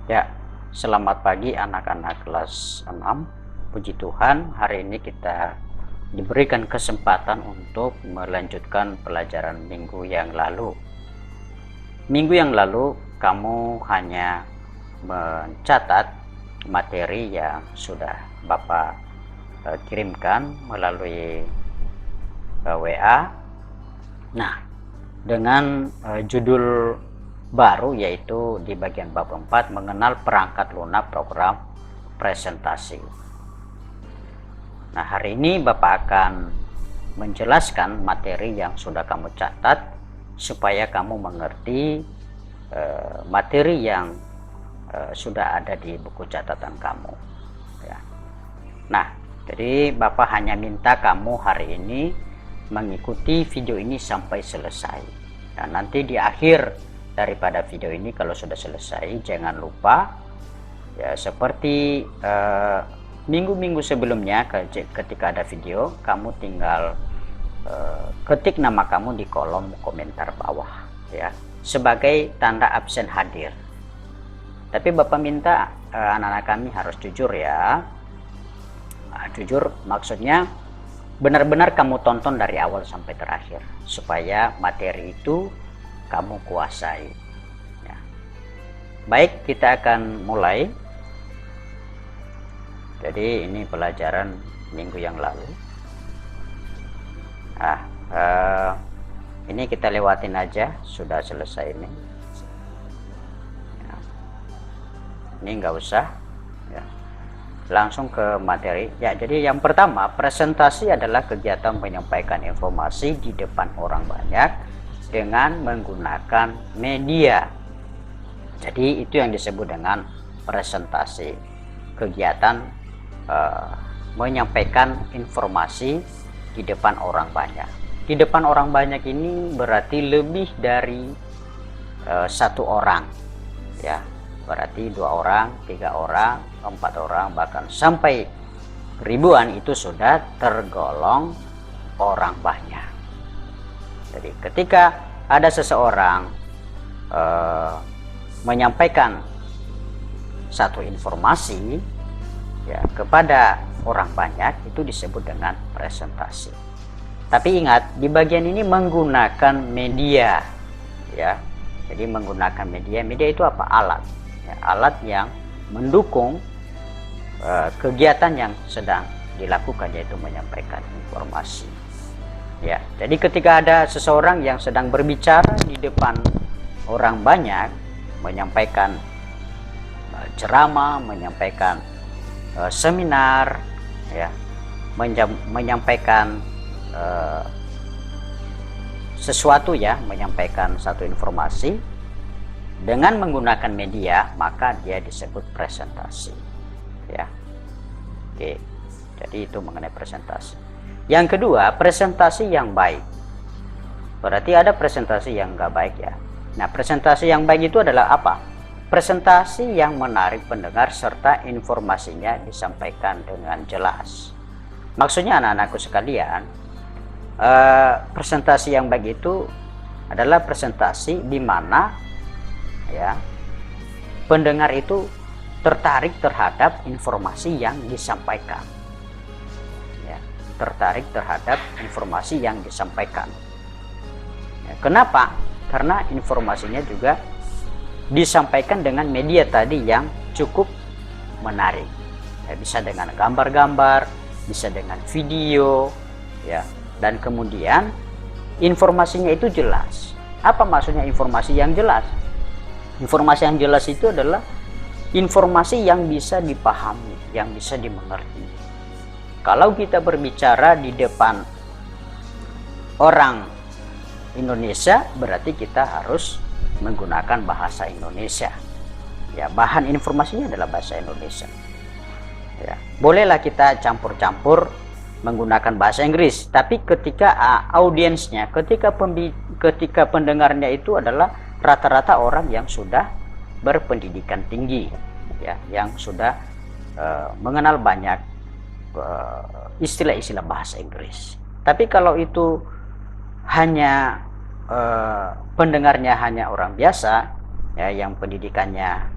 Ya, selamat pagi anak-anak kelas 6. Puji Tuhan, hari ini kita diberikan kesempatan untuk melanjutkan pelajaran minggu yang lalu. Minggu yang lalu kamu hanya mencatat materi yang sudah Bapak kirimkan melalui WA. Nah, dengan judul baru, yaitu di bagian bab 4 mengenal perangkat lunak program presentasi. Nah, hari ini Bapak akan menjelaskan materi yang sudah kamu catat supaya kamu mengerti materi yang sudah ada di buku catatan kamu ya. Nah, jadi Bapak hanya minta kamu hari ini mengikuti video ini sampai selesai. Dan nanti di akhir daripada video ini, kalau sudah selesai, jangan lupa ya, seperti minggu-minggu sebelumnya, ketika ada video, kamu tinggal ketik nama kamu di kolom komentar bawah ya, sebagai tanda absen hadir. Tapi Bapak minta anak-anak kami harus jujur ya. Jujur maksudnya benar-benar kamu tonton dari awal sampai terakhir supaya materi itu kamu kuasai ya. Baik, kita akan mulai. Jadi ini pelajaran minggu yang lalu. Ini kita lewatin aja, sudah selesai ini ya. Ini nggak usah ya. Langsung ke materi ya. Jadi yang pertama, presentasi adalah kegiatan menyampaikan informasi di depan orang banyak dengan menggunakan media. Jadi itu yang disebut dengan presentasi, kegiatan menyampaikan informasi di depan orang banyak. Di depan orang banyak ini berarti lebih dari satu orang ya, berarti 2 orang, 3 orang, 4 orang, bahkan sampai ribuan itu sudah tergolong orang banyak. Jadi ketika ada seseorang menyampaikan satu informasi ya kepada orang banyak, itu disebut dengan presentasi. Tapi ingat, di bagian ini menggunakan media ya. Jadi menggunakan media itu apa? Alat ya, alat yang mendukung kegiatan yang sedang dilakukan, yaitu menyampaikan informasi ya. Jadi ketika ada seseorang yang sedang berbicara di depan orang banyak, menyampaikan ceramah, menyampaikan seminar ya, menyampaikan sesuatu ya, menyampaikan satu informasi dengan menggunakan media, maka dia disebut presentasi ya. Oke, jadi itu mengenai presentasi. Yang kedua, presentasi yang baik. Berarti ada presentasi yang enggak baik ya. Nah, presentasi yang baik itu adalah apa? Presentasi yang menarik pendengar serta informasinya disampaikan dengan jelas. Maksudnya anak-anakku sekalian, presentasi yang baik itu adalah presentasi di mana ya pendengar itu tertarik terhadap informasi yang disampaikan ya, tertarik terhadap informasi yang disampaikan ya. Kenapa? Karena informasinya juga disampaikan dengan media tadi yang cukup menarik ya, bisa dengan gambar-gambar, bisa dengan video ya, dan kemudian informasinya itu jelas. Apa maksudnya informasi yang jelas? Informasi yang jelas itu adalah informasi yang bisa dipahami, yang bisa dimengerti. Kalau kita berbicara di depan orang Indonesia, berarti kita harus menggunakan bahasa Indonesia ya. Bahan informasinya adalah bahasa Indonesia ya. Bolehlah kita campur-campur menggunakan bahasa Inggris, tapi ketika audiensnya, ketika pendengarnya itu adalah rata-rata orang yang sudah berpendidikan tinggi ya, yang sudah mengenal banyak istilah-istilah bahasa Inggris. Tapi kalau itu hanya pendengarnya hanya orang biasa ya, yang pendidikannya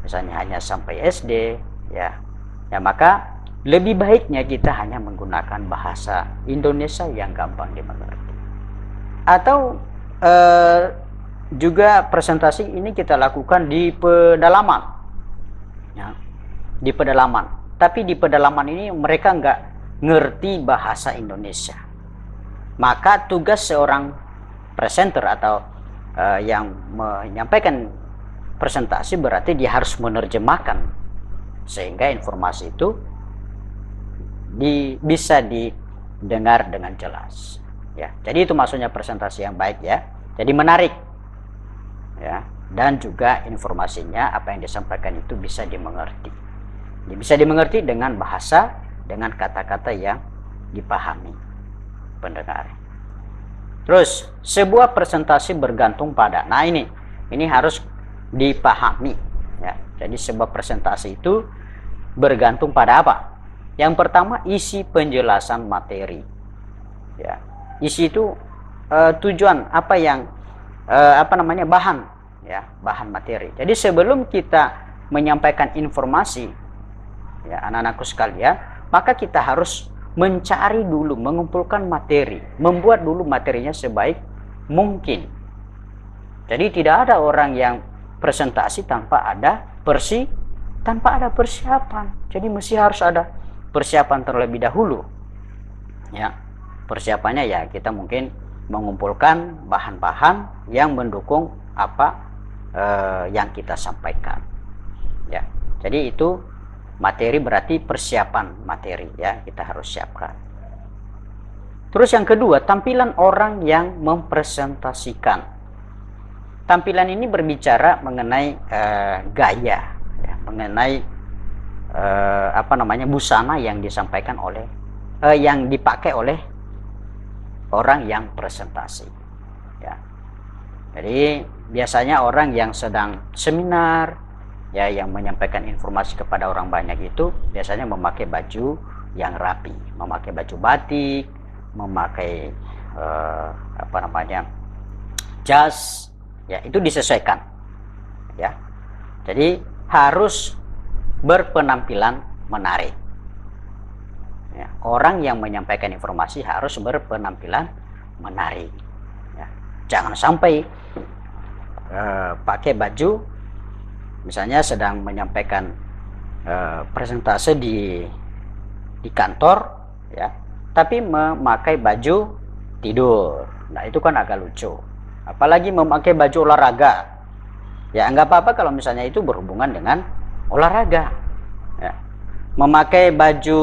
misalnya hanya sampai SD, ya maka lebih baiknya kita hanya menggunakan bahasa Indonesia yang gampang dimengerti. Atau juga presentasi ini kita lakukan di pedalaman, ya, di pedalaman. Tapi di pedalaman ini mereka nggak ngerti bahasa Indonesia. Maka tugas seorang presenter atau yang menyampaikan presentasi berarti dia harus menerjemahkan sehingga informasi itu bisa didengar dengan jelas. Ya, jadi itu maksudnya presentasi yang baik ya. Jadi menarik, ya, dan juga informasinya apa yang disampaikan itu bisa dimengerti. Bisa dimengerti dengan bahasa, dengan kata-kata yang dipahami pendengar. Terus sebuah presentasi bergantung pada, nah ini harus dipahami ya. Jadi sebuah presentasi itu bergantung pada apa? Yang pertama, isi penjelasan materi ya. Isi itu tujuan apa yang bahan ya, bahan materi. Jadi sebelum kita menyampaikan informasi ya anak-anakku sekalian, maka kita harus mencari dulu, mengumpulkan materi, membuat dulu materinya sebaik mungkin. Jadi tidak ada orang yang presentasi tanpa ada persiapan. Jadi mesti harus ada persiapan terlebih dahulu. Ya, persiapannya ya kita mungkin mengumpulkan bahan-bahan yang mendukung apa yang kita sampaikan. Ya, jadi itu materi berarti persiapan materi ya, kita harus siapkan. Terus yang kedua, tampilan orang yang mempresentasikan. Tampilan ini berbicara mengenai gaya ya, mengenai busana yang disampaikan oleh yang dipakai oleh orang yang presentasi ya. Jadi biasanya orang yang sedang seminar ya, yang menyampaikan informasi kepada orang banyak itu biasanya memakai baju yang rapi, memakai baju batik, memakai jas ya, itu disesuaikan ya. Jadi harus berpenampilan menarik ya. Orang yang menyampaikan informasi harus berpenampilan menarik ya. Jangan sampai pakai baju, misalnya sedang menyampaikan presentase di kantor ya, tapi memakai baju tidur. Nah itu kan agak lucu. Apalagi memakai baju olahraga ya, nggak apa-apa kalau misalnya itu berhubungan dengan olahraga ya. Memakai baju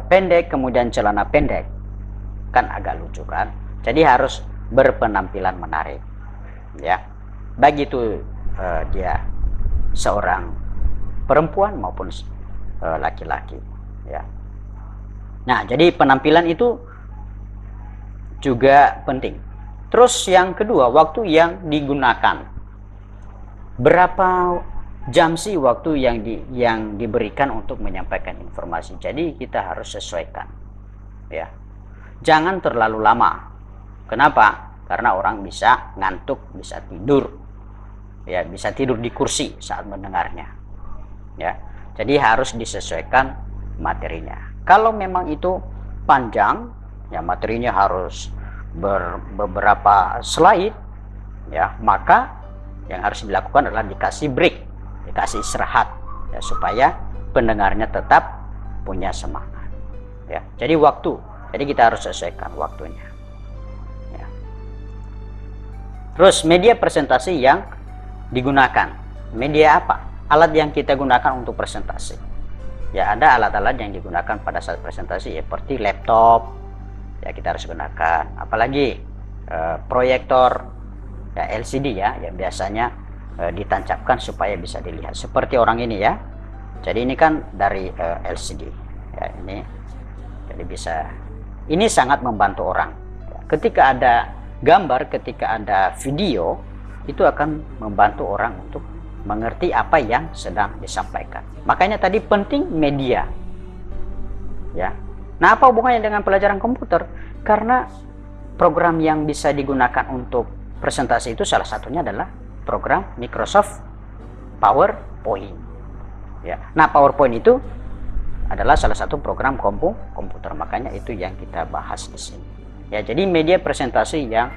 pendek kemudian celana pendek kan agak lucu kan. Jadi harus berpenampilan menarik ya, baik itu dia seorang perempuan maupun laki-laki ya. Nah jadi penampilan itu juga penting. Terus yang kedua, waktu yang digunakan. Berapa jam sih waktu yang diberikan untuk menyampaikan informasi? Jadi kita harus sesuaikan ya. Jangan terlalu lama. Kenapa? Karena orang bisa ngantuk, bisa tidur ya, bisa tidur di kursi saat mendengarnya ya. Jadi harus disesuaikan materinya. Kalau memang itu panjang ya, materinya harus beberapa slide ya, maka yang harus dilakukan adalah dikasih break, dikasih istirahat ya, supaya pendengarnya tetap punya semangat ya. Jadi kita harus sesuaikan waktunya ya. Terus media presentasi yang digunakan, media apa? Alat yang kita gunakan untuk presentasi ya. Ada alat-alat yang digunakan pada saat presentasi ya, seperti laptop ya, kita harus gunakan. Apalagi proyektor ya, LCD ya, yang biasanya ditancapkan supaya bisa dilihat seperti orang ini ya. Jadi ini kan dari LCD ya, ini jadi bisa, ini sangat membantu orang ya. Ketika ada gambar, ketika ada video, itu akan membantu orang untuk mengerti apa yang sedang disampaikan. Makanya tadi penting media ya. Nah apa hubungannya dengan pelajaran komputer? Karena program yang bisa digunakan untuk presentasi itu salah satunya adalah program Microsoft PowerPoint. Ya. Nah, PowerPoint itu adalah salah satu program komputer, makanya itu yang kita bahas di sini. Ya, jadi media presentasi yang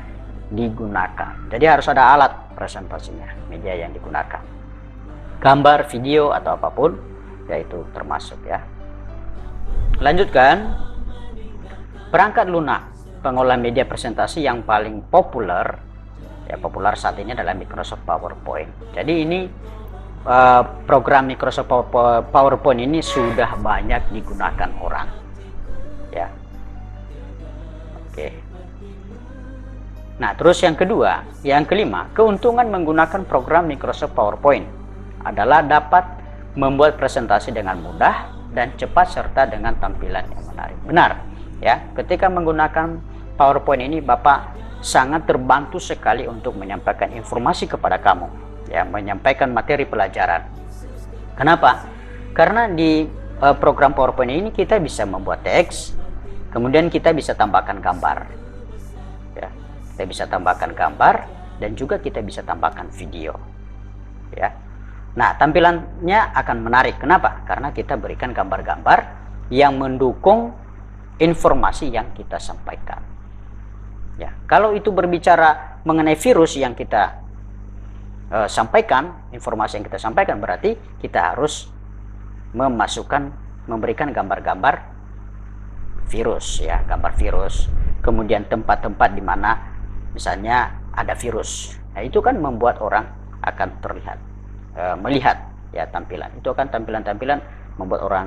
digunakan. Jadi harus ada alat presentasinya, media yang digunakan. Gambar, video atau apapun, yaitu termasuk ya. Lanjutkan. Perangkat lunak pengolah media presentasi yang paling populer saat ini adalah Microsoft PowerPoint. Jadi ini program Microsoft PowerPoint ini sudah banyak digunakan orang ya. Oke. Nah, terus yang kelima, keuntungan menggunakan program Microsoft PowerPoint adalah dapat membuat presentasi dengan mudah dan cepat serta dengan tampilan yang menarik. Benar ya, ketika menggunakan PowerPoint ini Bapak sangat terbantu sekali untuk menyampaikan informasi kepada kamu ya, menyampaikan materi pelajaran. Kenapa? Karena di program PowerPoint ini kita bisa membuat teks, kemudian kita bisa tambahkan gambar ya, kita bisa tambahkan gambar dan juga kita bisa tambahkan video ya. Nah, tampilannya akan menarik. Kenapa? Karena kita berikan gambar-gambar yang mendukung informasi yang kita sampaikan. Ya, kalau itu berbicara mengenai virus yang kita sampaikan, informasi yang kita sampaikan, berarti kita harus memberikan gambar-gambar virus ya, gambar virus. Kemudian tempat-tempat di mana misalnya ada virus. Nah, itu kan membuat orang akan melihat ya tampilan. Itu kan tampilan-tampilan membuat orang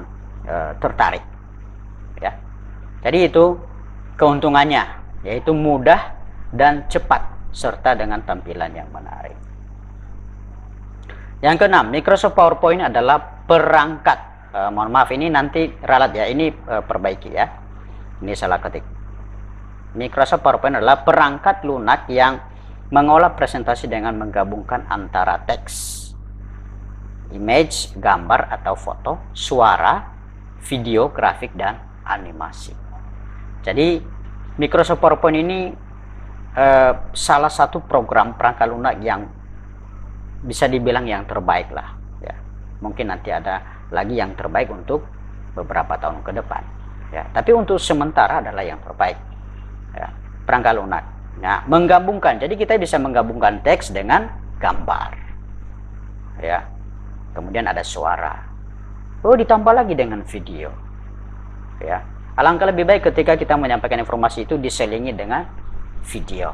tertarik ya. Jadi itu keuntungannya, yaitu mudah dan cepat serta dengan tampilan yang menarik. Yang keenam, Microsoft PowerPoint adalah perangkat. Mohon maaf, ini nanti ralat ya, ini perbaiki ya. Ini salah ketik. Microsoft PowerPoint adalah perangkat lunak yang mengolah presentasi dengan menggabungkan antara teks, image, gambar atau foto, suara, video, grafik, dan animasi. Jadi Microsoft PowerPoint ini salah satu program perangkat lunak yang bisa dibilang yang terbaik lah ya. Mungkin nanti ada lagi yang terbaik untuk beberapa tahun ke depan ya, tapi untuk sementara adalah yang terbaik ya, perangkat lunak. Nah, menggabungkan, jadi kita bisa menggabungkan teks dengan gambar ya, kemudian ada suara, ditambah lagi dengan video ya. Alangkah lebih baik ketika kita menyampaikan informasi itu diselingi dengan video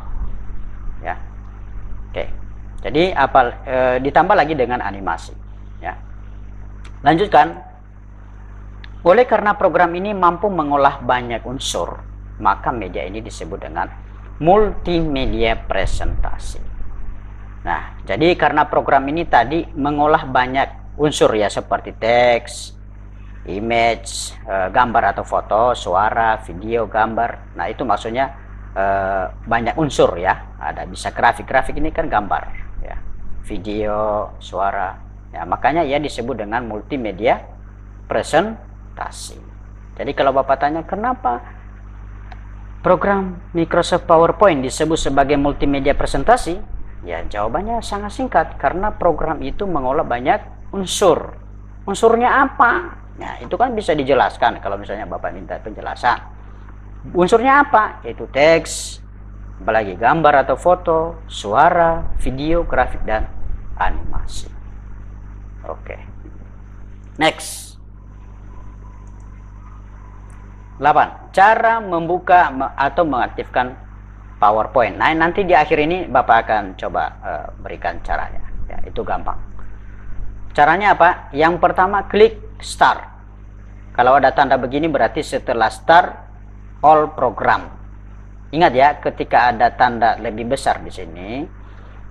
ya. Oke, jadi ditambah lagi dengan animasi ya. Lanjutkan. Oleh karena program ini mampu mengolah banyak unsur, maka media ini disebut dengan multimedia presentasi. Nah, jadi karena program ini tadi mengolah banyak unsur ya, seperti teks, image, gambar atau foto, suara, video, gambar. Nah, itu maksudnya banyak unsur ya. Ada bisa grafik ini kan gambar ya, video, suara ya, makanya ia disebut dengan multimedia presentasi. Jadi kalau Bapak tanya kenapa program Microsoft PowerPoint disebut sebagai multimedia presentasi, ya jawabannya sangat singkat, karena program itu mengolah banyak unsur. Unsurnya apa? Nah, itu kan bisa dijelaskan kalau misalnya Bapak minta penjelasan. Unsurnya apa? Yaitu teks, apalagi gambar atau foto, suara, video, grafik, dan animasi. Oke. Next. 8. Cara membuka atau mengaktifkan PowerPoint. Nah, nanti di akhir ini Bapak akan coba berikan caranya. Ya, itu gampang. Caranya apa? Yang pertama, klik Start. Kalau ada tanda begini berarti setelah Start All Program. Ingat ya, ketika ada tanda lebih besar di sini,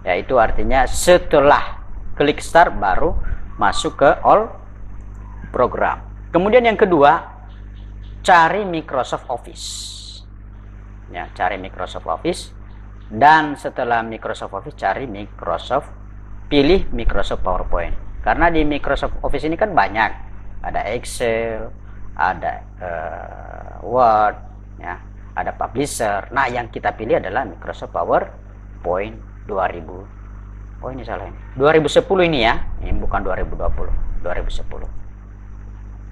yaitu artinya setelah klik Start baru masuk ke All Program. Kemudian yang kedua, cari Microsoft Office. Ya, cari Microsoft Office, dan setelah Microsoft Office pilih Microsoft PowerPoint. Karena di Microsoft Office ini kan banyak, ada Excel, ada Word, ya, ada Publisher. Nah, yang kita pilih adalah Microsoft PowerPoint 2020. Oh ini salah ini. 2010 ini ya. Ini bukan 2020. 2010.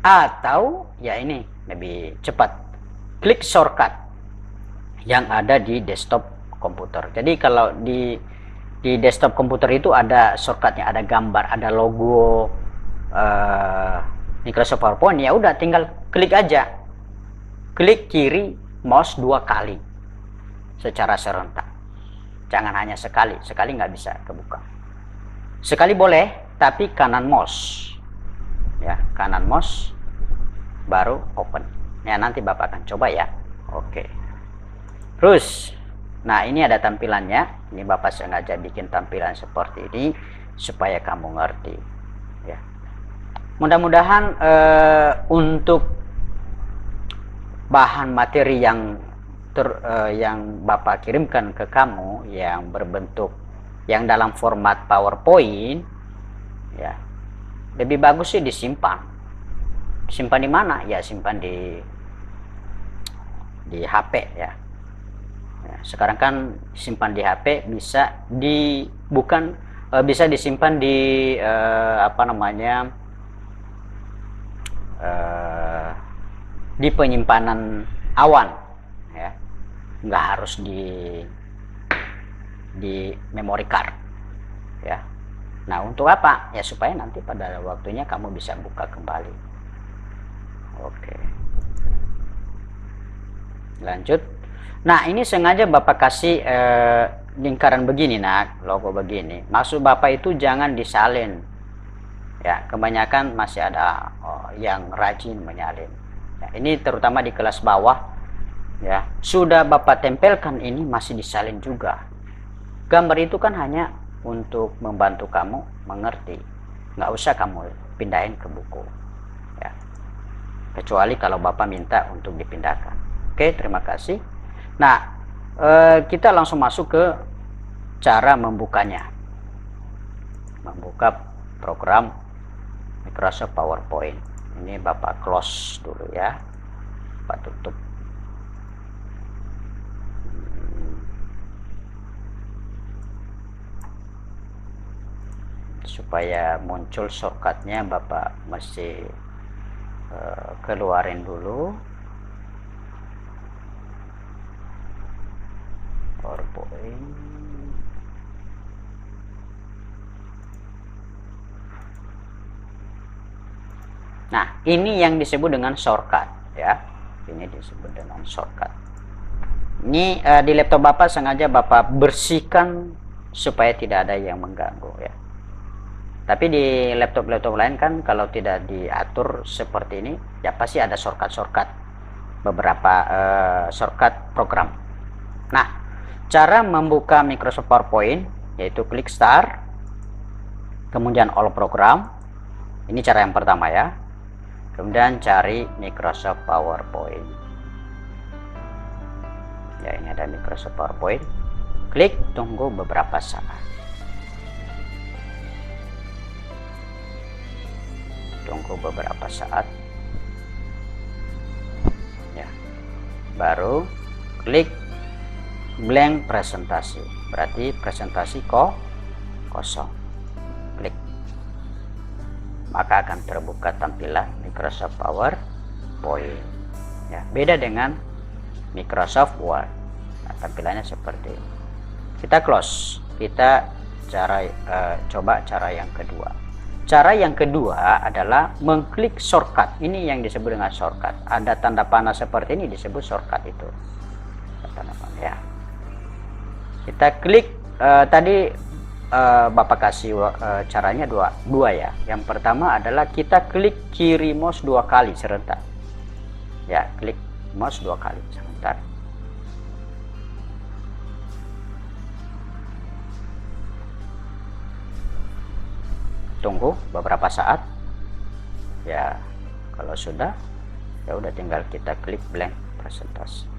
Atau ya ini lebih cepat. Klik shortcut yang ada di desktop komputer. Jadi kalau di desktop komputer itu ada shortcutnya, ada gambar, ada logo Microsoft PowerPoint. Ya udah tinggal klik aja. Klik kiri mouse 2 kali secara serentak. Jangan hanya sekali nggak bisa kebuka. Sekali boleh, tapi kanan mouse. Ya, kanan mouse baru open. Ya, nanti Bapak akan coba ya. Oke. Terus, nah ini ada tampilannya. Ini Bapak sengaja bikin tampilan seperti ini supaya kamu ngerti. Ya. Mudah-mudahan untuk bahan materi yang Bapak kirimkan ke kamu yang berbentuk yang dalam format PowerPoint, ya lebih bagus sih disimpan. Simpan di mana? Ya simpan di HP ya. Sekarang kan simpan di HP bisa bisa disimpan di di penyimpanan awan ya, nggak harus di memory card ya. Nah untuk apa ya, supaya nanti pada waktunya kamu bisa buka kembali. Oke, lanjut. Nah ini sengaja Bapak kasih lingkaran begini, logo begini. Maksud Bapak itu jangan disalin ya, kebanyakan masih ada yang rajin menyalin ya, ini terutama di kelas bawah ya. Sudah Bapak tempelkan ini masih disalin juga. Gambar itu kan hanya untuk membantu kamu mengerti, nggak usah kamu pindahin ke buku ya, kecuali kalau Bapak minta untuk dipindahkan. Oke, terima kasih. Nah kita langsung masuk ke cara membukanya. Membuka program Microsoft PowerPoint. Ini Bapak close dulu ya, Bapak tutup. Supaya muncul shortcutnya Bapak mesti keluarin dulu PowerPoint. Nah ini yang disebut dengan shortcut ya, ini disebut dengan shortcut. Ini di laptop Bapak sengaja Bapak bersihkan supaya tidak ada yang mengganggu ya. Tapi di laptop-laptop lain kan kalau tidak diatur seperti ini ya pasti ada shortcut beberapa shortcut program. Nah cara membuka Microsoft PowerPoint yaitu klik Start, kemudian All Program. Ini cara yang pertama ya. Kemudian cari Microsoft PowerPoint. Ya ini ada Microsoft PowerPoint. Klik, tunggu beberapa saat. Tunggu beberapa saat ya, baru klik blank presentasi, berarti presentasi kosong. Klik, maka akan terbuka tampilan Microsoft PowerPoint ya, beda dengan Microsoft Word. Nah, tampilannya seperti ini. Kita close, kita coba cara yang kedua. Cara yang kedua adalah mengklik shortcut. Ini yang disebut dengan shortcut. Ada tanda panah seperti ini disebut shortcut itu. Tanda panah ya. Kita klik tadi Bapak kasih caranya dua ya. Yang pertama adalah kita klik kiri mouse 2 kali serentak. Ya, klik mouse 2 kali sebentar. Tunggu beberapa saat ya. Kalau sudah ya udah tinggal kita klik blank presentasi,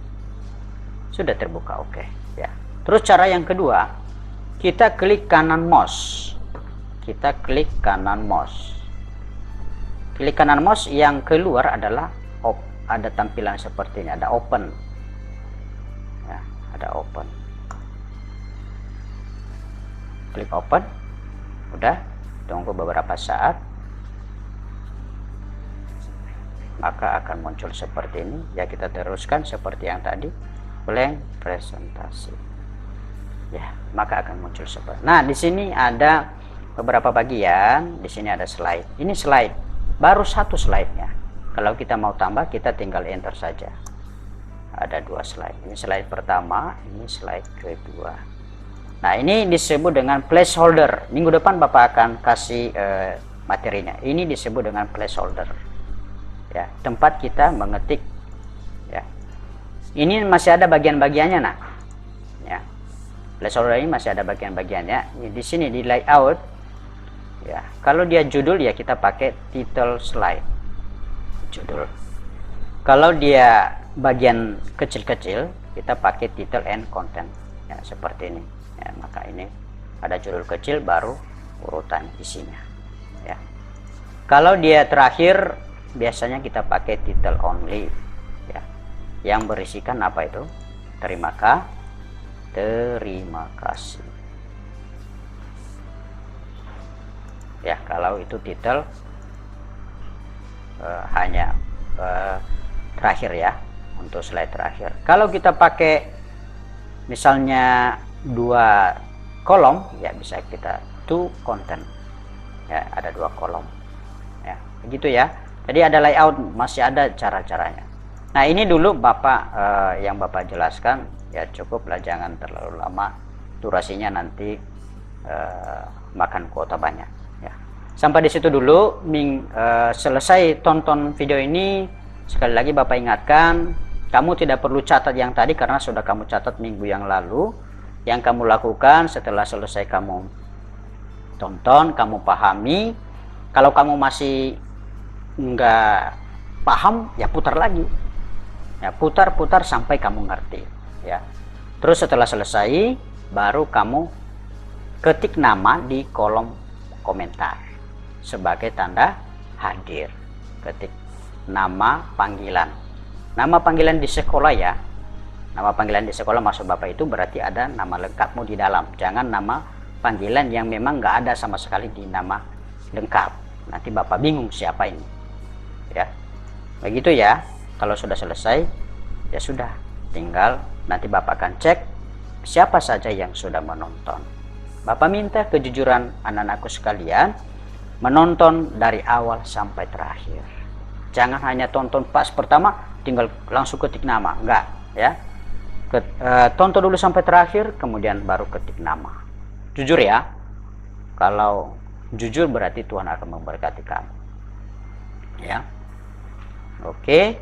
sudah terbuka. Oke ya. Terus cara yang kedua, kita klik kanan mouse. Kita klik kanan mouse. Klik kanan mouse, yang keluar adalah ada tampilan seperti ini, ada open ya, ada open. klik open. Udah, tunggu beberapa saat, maka akan muncul seperti ini. Ya, kita teruskan seperti yang tadi, blank presentasi. Ya, maka akan muncul seperti. Nah, di sini ada beberapa bagian. Di sini ada slide. Ini slide, baru satu slide-nya. Kalau kita mau tambah, kita tinggal enter saja. Ada 2 slide. Ini slide pertama, ini slide kedua. Nah, ini disebut dengan placeholder. Minggu depan Bapak akan kasih materinya. Ini disebut dengan placeholder. Ya, tempat kita mengetik. Ya, ini masih ada bagian-bagiannya, nah. Ya, placeholder ini masih ada bagian-bagiannya. Di sini di layout. Ya, kalau dia judul ya kita pakai title slide. Judul. Kalau dia bagian kecil-kecil, kita pakai title and content. Ya, seperti ini. Ya, maka ini ada judul kecil baru urutan isinya. Ya, kalau dia terakhir biasanya kita pakai title only. Ya, yang berisikan apa itu? Terima kasih. Ya, kalau itu title hanya terakhir ya, untuk slide terakhir. Kalau kita pakai misalnya 2 kolom, ya bisa kita to content. Ya, ada 2 kolom. Ya, begitu ya. Jadi ada layout, masih ada cara-caranya. Nah, ini dulu Bapak yang Bapak jelaskan, ya cukuplah, jangan terlalu lama. Durasinya nanti makan kuota banyak. Ya. Sampai di situ dulu. Selesai tonton video ini, sekali lagi Bapak ingatkan, kamu tidak perlu catat yang tadi karena sudah kamu catat minggu yang lalu. Yang kamu lakukan setelah selesai kamu tonton, kamu pahami. Kalau kamu masih nggak paham, ya putar lagi. Ya, putar-putar sampai kamu ngerti. Ya. Terus setelah selesai, baru kamu ketik nama di kolom komentar sebagai tanda hadir. Ketik nama panggilan. Nama panggilan di sekolah ya. Nama panggilan di sekolah maksud Bapak itu berarti ada nama lengkapmu di dalam. Jangan nama panggilan yang memang nggak ada sama sekali di nama lengkap. Nanti Bapak bingung siapa ini. Ya, begitu ya. Kalau sudah selesai, ya sudah. Tinggal nanti Bapak akan cek siapa saja yang sudah menonton. Bapak minta kejujuran anak-anakku sekalian, menonton dari awal sampai terakhir. Jangan hanya tonton pas pertama, tinggal langsung ketik nama. Enggak, ya. Tonton dulu sampai terakhir, kemudian baru ketik nama. Jujur ya. Kalau jujur berarti Tuhan akan memberkati kamu. Ya. Oke.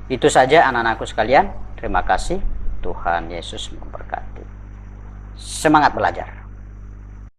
Itu saja anak-anakku sekalian. Terima kasih. Tuhan Yesus memberkati. Semangat belajar.